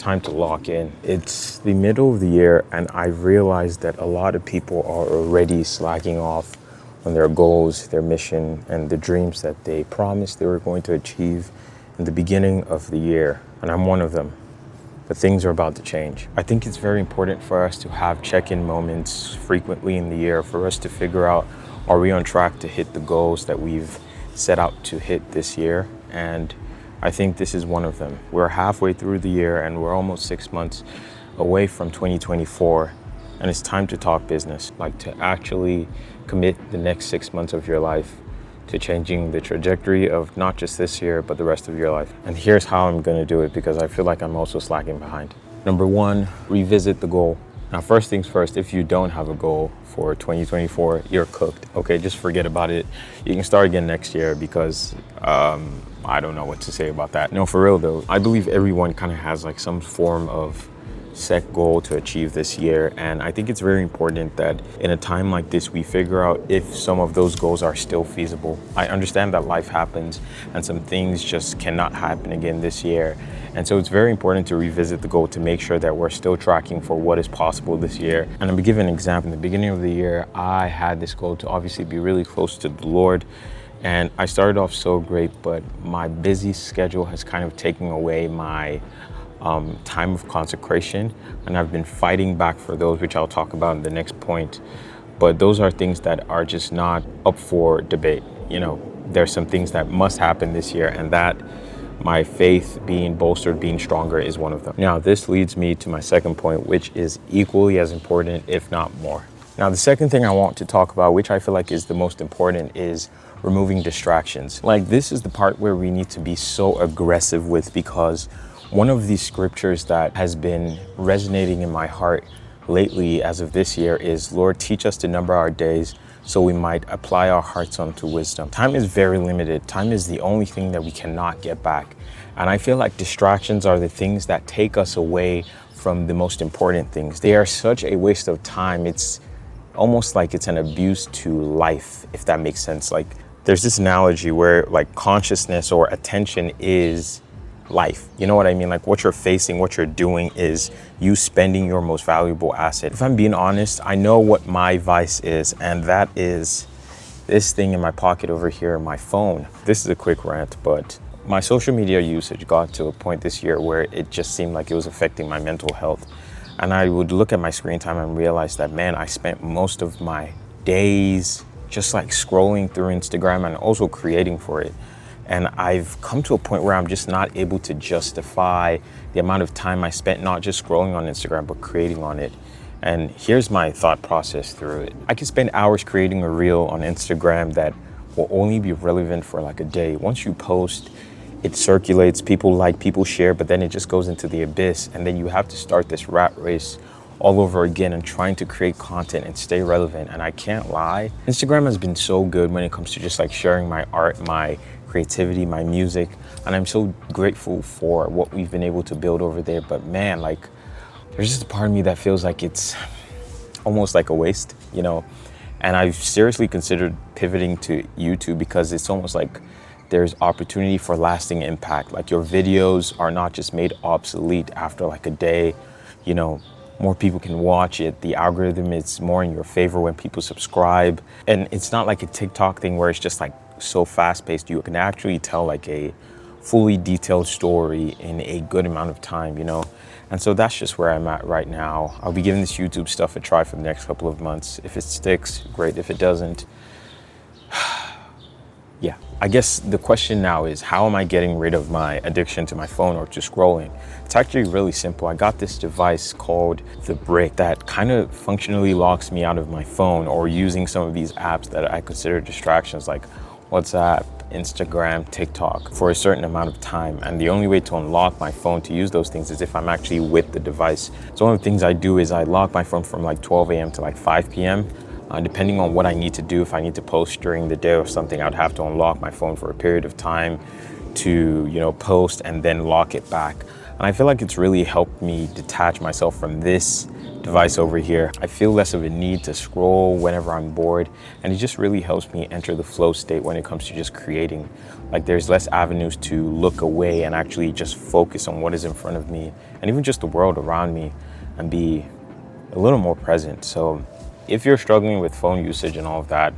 Time to lock in. It's the middle of the year, and I realized that a lot of people are already slacking off on their goals, their mission, and the dreams that they promised they were going to achieve in the beginning of the year. And I'm one of them. But things are about to change. I think it's very important for us to have check-in moments frequently in the year for us to figure out, are we on track to hit the goals that we've set out to hit this year? And I think this is one of them. We're halfway through the year and we're almost 6 months away from 2024. And it's time to talk business, like to actually commit the next 6 months of your life to changing the trajectory of not just this year, but the rest of your life. And here's how I'm gonna do it, because I feel like I'm also slacking behind. Number one, revisit the goal. Now, first things first, if you don't have a goal for 2024, you're cooked. Okay, just forget about it. You can start again next year, because I don't know what to say about that. No, for real though, I believe everyone kind of has like some form of set goal to achieve this year. And I think it's very important that in a time like this, we figure out if some of those goals are still feasible. I understand that life happens and some things just cannot happen again this year. And so it's very important to revisit the goal to make sure that we're still tracking for what is possible this year. And I'm gonna give an example. In the beginning of the year, I had this goal to obviously be really close to the Lord. And I started off so great, but my busy schedule has kind of taken away my time of consecration, and I've been fighting back for those, which I'll talk about in the next point. But those are things that are just not up for debate. You know, there's some things that must happen this year, and that my faith being bolstered, being stronger, is one of them. Now, this leads me to my second point, which is equally as important, if not more. Now, the second thing I want to talk about, which I feel like is the most important, is removing distractions. Like, this is the part where we need to be so aggressive with, because one of the scriptures that has been resonating in my heart lately as of this year is, Lord, teach us to number our days so we might apply our hearts unto wisdom. Time is very limited. Time is the only thing that we cannot get back. And I feel like distractions are the things that take us away from the most important things. They are such a waste of time. It's almost like it's an abuse to life, if that makes sense. Like, there's this analogy where like consciousness or attention is life. You know what I mean? Like, what you're facing, what you're doing is you spending your most valuable asset. If I'm being honest, I know what my vice is, and that is this thing in my pocket over here, my phone. This is a quick rant, but my social media usage got to a point this year where it just seemed like it was affecting my mental health. And I would look at my screen time and realize that, man, I spent most of my days just like scrolling through Instagram and also creating for it. And I've come to a point where I'm just not able to justify the amount of time I spent not just scrolling on Instagram, but creating on it. And here's my thought process through it. I can spend hours creating a reel on Instagram that will only be relevant for like a day. Once you post, it circulates, people like, people share, but then it just goes into the abyss. And then you have to start this rat race all over again and trying to create content and stay relevant. And I can't lie, Instagram has been so good when it comes to just like sharing my art, my creativity, my music, and I'm so grateful for what we've been able to build over there. But man, like, there's just a part of me that feels like it's almost like a waste, you know? And I've seriously considered pivoting to YouTube, because it's almost like there's opportunity for lasting impact. Like, your videos are not just made obsolete after like a day, you know, more people can watch it. The algorithm is more in your favor when people subscribe. And it's not like a TikTok thing where it's just like so fast-paced. You can actually tell like a fully detailed story in a good amount of time, you know? And so that's just where I'm at right now. I'll be giving this YouTube stuff a try for the next couple of months. If it sticks, great. If it doesn't, yeah. I guess the question now is, how am I getting rid of my addiction to my phone or to scrolling? It's actually really simple. I got this device called the Brick that kind of functionally locks me out of my phone or using some of these apps that I consider distractions, like WhatsApp, Instagram, TikTok, for a certain amount of time. And the only way to unlock my phone to use those things is if I'm actually with the device. So one of the things I do is I lock my phone from like 12 a.m. to like 5 p.m. Depending on what I need to do. If I need to post during the day or something, I'd have to unlock my phone for a period of time to, you know, post and then lock it back. And I feel like it's really helped me detach myself from this device over here. I feel less of a need to scroll whenever I'm bored, and it just really helps me enter the flow state when it comes to just creating. Like there's less avenues to look away and actually just focus on what is in front of me and even just the world around me and be a little more present. So if you're struggling with phone usage and all of that,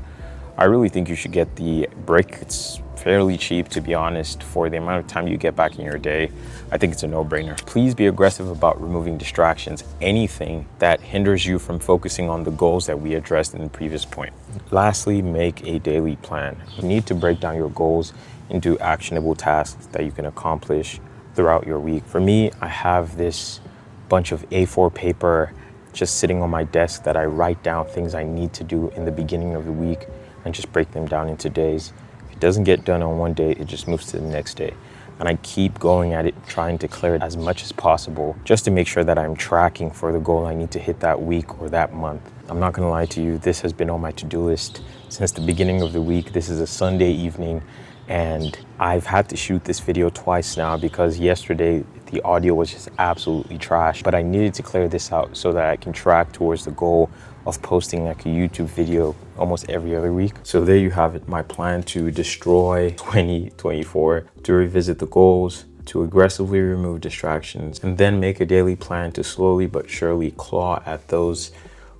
I really think you should get the brick. It's fairly cheap, to be honest, for the amount of time you get back in your day. I think it's a no-brainer. Please be aggressive about removing distractions, anything that hinders you from focusing on the goals that we addressed in the previous point. Lastly, make a daily plan. You need to break down your goals into actionable tasks that you can accomplish throughout your week. For me, I have this bunch of A4 paper just sitting on my desk that I write down things I need to do in the beginning of the week and just break them down into days. If it doesn't get done on one day, it just moves to the next day. And I keep going at it, trying to clear it as much as possible just to make sure that I'm tracking for the goal I need to hit that week or that month. I'm not gonna lie to you, this has been on my to-do list since the beginning of the week. This is a Sunday evening, and I've had to shoot this video twice now because yesterday the audio was just absolutely trash, but I needed to clear this out so that I can track towards the goal of posting like a YouTube video almost every other week. So there you have it, my plan to destroy 2024, to revisit the goals, to aggressively remove distractions, and then make a daily plan to slowly but surely claw at those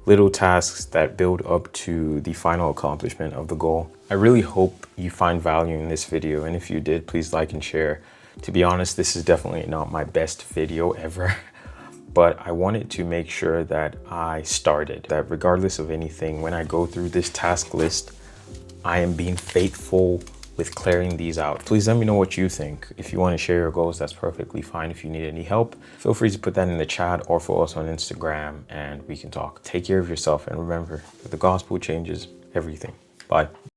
little tasks that build up to the final accomplishment of the goal. I really hope you find value in this video, and if you did, please like and share. To be honest, this is definitely not my best video ever, but I wanted to make sure that I started, that regardless of anything, when I go through this task list, I am being faithful with clearing these out. Please let me know what you think. If you want to share your goals, that's perfectly fine. If you need any help, feel free to put that in the chat or follow us on Instagram and we can talk. Take care of yourself, and remember that the gospel changes everything. Bye.